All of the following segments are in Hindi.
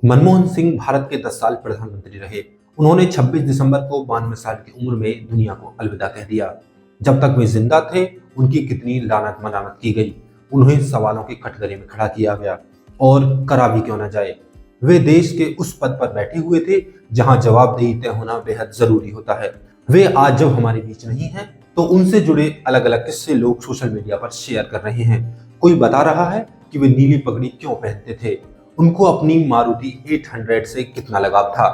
मनमोहन सिंह भारत के 10 साल प्रधानमंत्री रहे। उन्होंने 26 दिसंबर को 92 साल की उम्र में दुनिया को अलविदा कह दिया। जब तक वे जिंदा थे, उनकी कितनी लानत मलामत की गई, उन्हें सवालों के कटघरे में खड़ा किया गया और करा भी क्यों ना जाए। वे देश के उस पद पर बैठे हुए थे जहां जवाबदेही तय होना बेहद जरूरी होता है। वे आज जब हमारे बीच नहीं हैं, तो उनसे जुड़े अलग अलग किस्से लोग सोशल मीडिया पर शेयर कर रहे हैं। कोई बता रहा है कि वे नीली पगड़ी क्यों पहनते थे, उनको अपनी मारुति 800 से कितना लगाव था।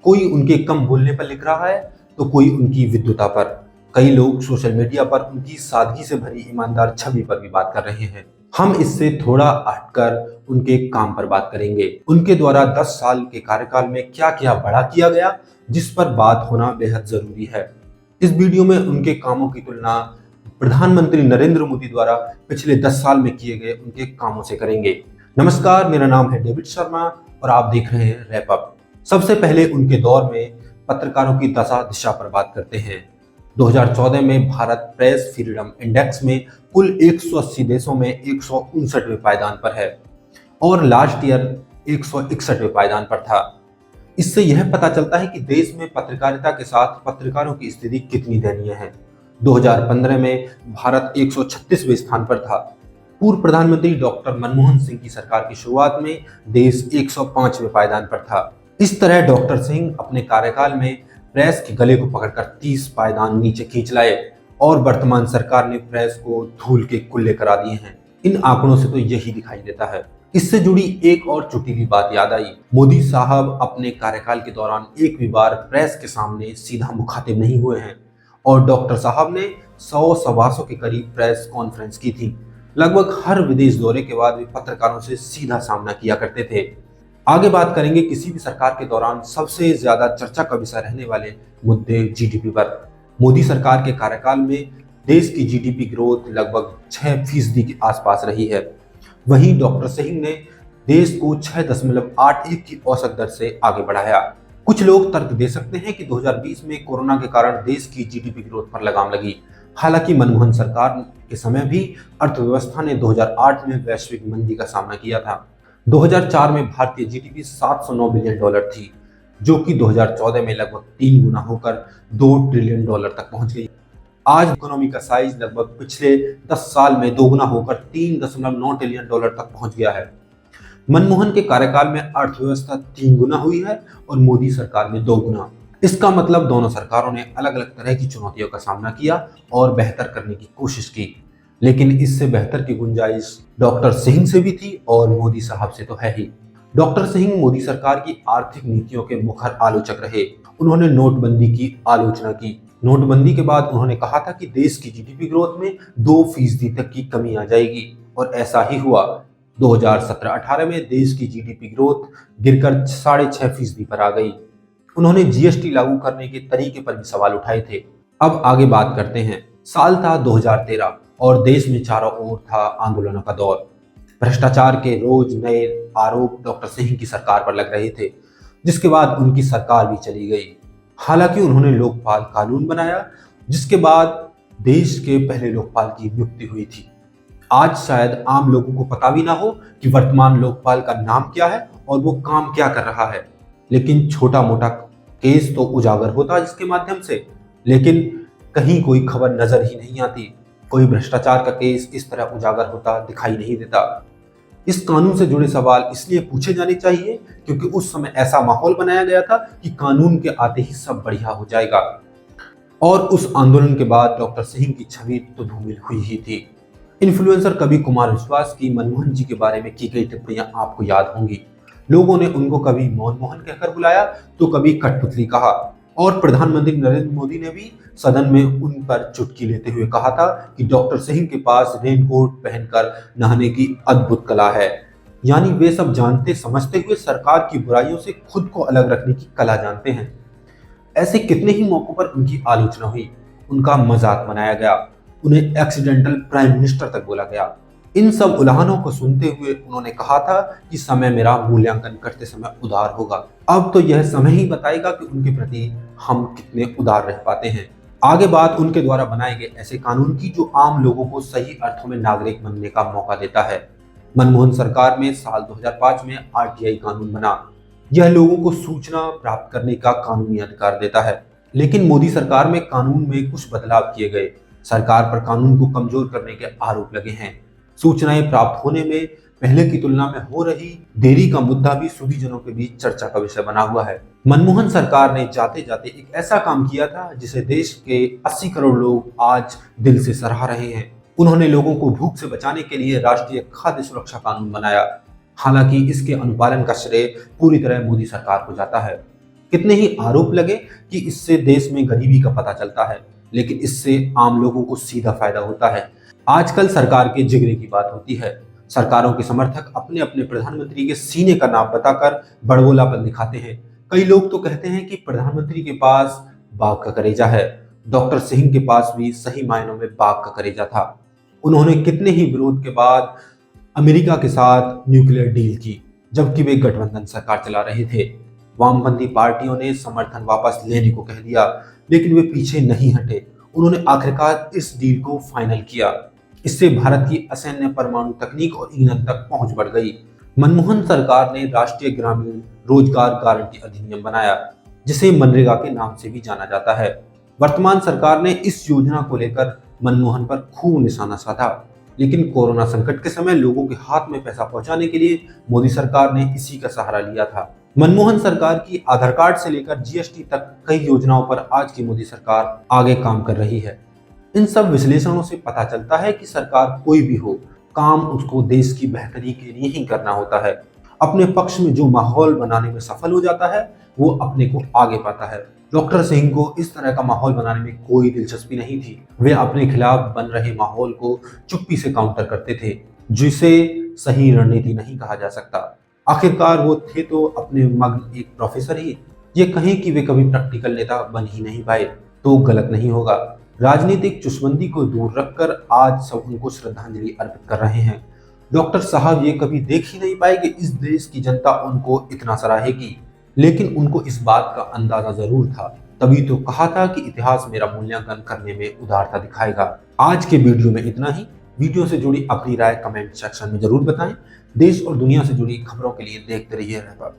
कोई उनके कम बोलने पर लिख रहा है, तो कोई उनकी विद्वता पर। कई लोग सोशल मीडिया पर उनकी सादगी से भरी ईमानदार छवि पर भी बात कर रहे हैं। हम इससे थोड़ा हटकर उनके काम पर बात करेंगे। उनके द्वारा 10 साल के कार्यकाल में क्या क्या बड़ा किया गया, जिस पर बात होना बेहद जरूरी है। इस वीडियो में उनके कामों की तुलना प्रधानमंत्री नरेंद्र मोदी द्वारा पिछले 10 साल में किए गए उनके कामों से करेंगे। नमस्कार, मेरा नाम है डेविड शर्मा और आप देख रहे हैं रैप अप। सबसे पहले उनके दौर में पत्रकारों की दशा दिशा पर बात करते हैं। 2014 में भारत प्रेस फ्रीडम इंडेक्स में कुल 180 देशों में 159वें पायदान पर है और लास्ट ईयर 161वें पायदान पर था। इससे यह पता चलता है कि देश में पत्रकारिता के साथ पत्रकारों की स्थिति कितनी दयनीय है। 2015 में भारत 136वें स्थान पर था। पूर्व प्रधानमंत्री डॉक्टर मनमोहन सिंह की सरकार की शुरुआत में देश 105वें पायदान पर था। इस तरह डॉक्टर सिंह अपने कार्यकाल में प्रेस के गले को पकड़कर 30 पायदान नीचे खींच लाए और वर्तमान सरकार ने प्रेस को धूल के कुल्ले करा दिए हैं। इन आंकड़ों से तो यही दिखाई देता है। इससे जुड़ी एक और चुटीली बात याद आई। मोदी साहब अपने कार्यकाल के दौरान एक भी बार प्रेस के सामने सीधा मुखातिब नहीं हुए हैं और डॉक्टर साहब ने 100 सवा 100 के करीब प्रेस कॉन्फ्रेंस की थी। लगभग हर विदेश दौरे के बाद वे पत्रकारों से सीधा सामना किया करते थे। आगे बात करेंगे किसी भी सरकार के दौरान सबसे ज्यादा चर्चा का विषय रहने वाले मुद्दे जीडीपी पर। मोदी सरकार के कार्यकाल में देश की जीडीपी ग्रोथ लगभग 6% के आसपास रही है। वहीं डॉक्टर सिंह ने देश को 6.81 की औसत दर से आगे बढ़ाया। कुछ लोग तर्क दे सकते हैं कि 2020 में कोरोना के कारण देश की जीडीपी ग्रोथ पर लगाम लगी। हालांकि मनमोहन सरकार के समय भी अर्थव्यवस्था ने 2008 में वैश्विक मंदी का सामना किया था। 2004 में भारतीय जीडीपी $709 बिलियन थी, जो कि 2014 में लगभग 3 गुना होकर $2 ट्रिलियन तक पहुंच गई। आज इकोनॉमी का साइज लगभग पिछले 10 साल में दोगुना होकर $3.9 ट्रिलियन तक पहुंच गया है। मनमोहन के कार्यकाल में अर्थव्यवस्था 3 गुना हुई है और मोदी सरकार में 2 गुना। इसका मतलब दोनों सरकारों ने अलग अलग तरह की चुनौतियों का सामना किया और बेहतर करने की कोशिश की, लेकिन इससे बेहतर की गुंजाइश डॉक्टर सिंह से भी थी और मोदी साहब से तो है ही। डॉक्टर सिंह मोदी सरकार की आर्थिक नीतियों के मुखर आलोचक रहे। उन्होंने नोटबंदी की आलोचना की। नोटबंदी के बाद उन्होंने कहा था कि देश की जीडीपी ग्रोथ में 2% तक की कमी आ जाएगी और ऐसा ही हुआ। 2017-18 में देश की जीडीपी ग्रोथ गिरकर 6.5% पर आ गई। उन्होंने जीएसटी लागू करने के तरीके पर भी सवाल उठाए थे। अब आगे बात करते हैं। साल था 2013 और देश में चारों ओर था आंदोलनों का दौर। भ्रष्टाचार के रोज नए आरोप डॉक्टर सिंह की सरकार पर लग रहे थे, जिसके बाद उनकी सरकार भी चली गई। हालांकि उन्होंने लोकपाल कानून बनाया, जिसके बाद देश के पहले लोकपाल की नियुक्ति हुई थी। आज शायद आम लोगों को पता भी ना हो कि वर्तमान लोकपाल का नाम क्या है और वो काम क्या कर रहा है, लेकिन छोटा मोटा केस तो उजागर होता है इसके माध्यम से, लेकिन कहीं कोई खबर नजर ही नहीं आती। कोई भ्रष्टाचार का केस इस तरह उजागर होता दिखाई नहीं देता। इस कानून से जुड़े सवाल इसलिए पूछे जाने चाहिए क्योंकि उस समय ऐसा माहौल बनाया गया था कि कानून के आते ही सब बढ़िया हो जाएगा। और उस आंदोलन के बाद डॉक्टर सिंह की छवि तो धूमिल हुई ही थी। इन्फ्लुएंसर कवि कुमार विश्वास की मनमोहन जी के बारे में की गई टिप्पणियां आपको याद होंगी। लोगों ने उनको कभी मौनमोहन कहकर बुलाया तो कभी कठपुतली कहा और प्रधानमंत्री नरेंद्र मोदी ने भी सदन में उन पर चुटकी लेते हुए कहा था कि डॉक्टर सिंह के पास रेनकोट पहनकर नहाने की अद्भुत कला है। यानी वे सब जानते समझते हुए सरकार की बुराइयों से खुद को अलग रखने की कला जानते हैं। ऐसे कितने ही मौकों पर उनकी आलोचना हुई, उनका मजाक बनाया गया, उन्हें एक्सीडेंटल प्राइम मिनिस्टर तक बोला गया। इन सब उल्हानों को सुनते हुए उन्होंने कहा था कि समय मेरा मूल्यांकन करते समय उदार होगा। अब तो यह समय ही बताएगा कि उनके प्रति हम कितने उदार रह पाते हैं। आगे बात उनके द्वारा बनाए गए ऐसे कानून की जो आम लोगों को सही अर्थों में नागरिक बनने का मौका देता है। मनमोहन सरकार में साल 2005 में आरटीआई कानून बना। यह लोगों को सूचना प्राप्त करने का कानूनी अधिकार देता है। लेकिन मोदी सरकार में कानून में कुछ बदलाव किए गए। सरकार पर कानून को कमजोर करने के आरोप लगे हैं। सूचनाएं प्राप्त होने में पहले की तुलना में हो रही देरी का मुद्दा भी सुधीजनों के बीच चर्चा का विषय बना हुआ है। मनमोहन सरकार ने जाते जाते एक ऐसा काम किया था जिसे देश के 80 करोड़ लोग आज दिल से सराह रहे हैं। उन्होंने लोगों को भूख से बचाने के लिए राष्ट्रीय खाद्य सुरक्षा कानून बनाया। हालांकि इसके अनुपालन का श्रेय पूरी तरह मोदी सरकार को जाता है। कितने ही आरोप लगे कि इससे देश में गरीबी का पता चलता है, लेकिन इससे आम लोगों को सीधा फायदा होता है। आजकल सरकार के जिगरे की बात होती है। सरकारों के समर्थक अपने अपने प्रधानमंत्री के सीने का नाम बताकर बड़बोलापन दिखाते हैं। कई लोग तो कहते हैं कि प्रधानमंत्री के पास बाघ का कलेजा है। डॉक्टर सिंह के पास भी सही मायनों में बाघ का कलेजा था। उन्होंने कितने ही विरोध के बाद अमेरिका के साथ न्यूक्लियर डील की, जबकि वे गठबंधन सरकार चला रहे थे। वामपंथी पार्टियों ने समर्थन वापस लेने को कह दिया, लेकिन वे पीछे नहीं हटे। उन्होंने आखिरकार इस डील को फाइनल किया। इससे भारत की असैन्य परमाणु तकनीक और ईंधन तक पहुंच बढ़ गई। मनमोहन सरकार ने राष्ट्रीय ग्रामीण रोजगार गारंटी अधिनियम बनाया, जिसे मनरेगा के नाम से भी जाना जाता है। वर्तमान सरकार ने इस योजना को लेकर मनमोहन पर खूब निशाना साधा, लेकिन कोरोना संकट के समय लोगों के हाथ में पैसा पहुंचाने के लिए मोदी सरकार ने इसी का सहारा लिया था। मनमोहन सरकार की आधार कार्ड से लेकर जीएसटी तक कई योजनाओं पर आज की मोदी सरकार आगे काम कर रही है। इन सब विश्लेषणों से पता चलता है कि सरकार कोई भी हो, काम उसको देश की बेहतरी के लिए ही करना होता है। अपने पक्ष में जो माहौल बनाने में सफल हो जाता है, वो अपने को आगे पाता है। डॉक्टर सिंह को इस तरह का माहौल बनाने में कोई दिलचस्पी नहीं थी। वे अपने खिलाफ बन रहे माहौल को चुप्पी से काउंटर करते थे, जिसे सही रणनीति नहीं कहा जा सकता। आखिरकार वो थे तो अपने मग्न एक प्रोफेसर ही। ये कहें कि वे कभी प्रैक्टिकल नेता बन ही नहीं पाए तो गलत नहीं होगा। राजनीतिक चुस्मंदी को दूर रखकर आज सब उनको श्रद्धांजलि अर्पित कर रहे हैं। डॉक्टर साहब ये कभी देख ही नहीं पाए कि इस देश की जनता उनको इतना सराहेगी, लेकिन उनको इस बात का अंदाजा जरूर था। तभी तो कहा था कि इतिहास मेरा मूल्यांकन करने में उदारता दिखाएगा। आज के वीडियो में इतना ही। वीडियो से जुड़ी अपनी राय कमेंट सेक्शन में जरूर बताएं। देश और दुनिया से जुड़ी खबरों के लिए देखते रहिए रहबर।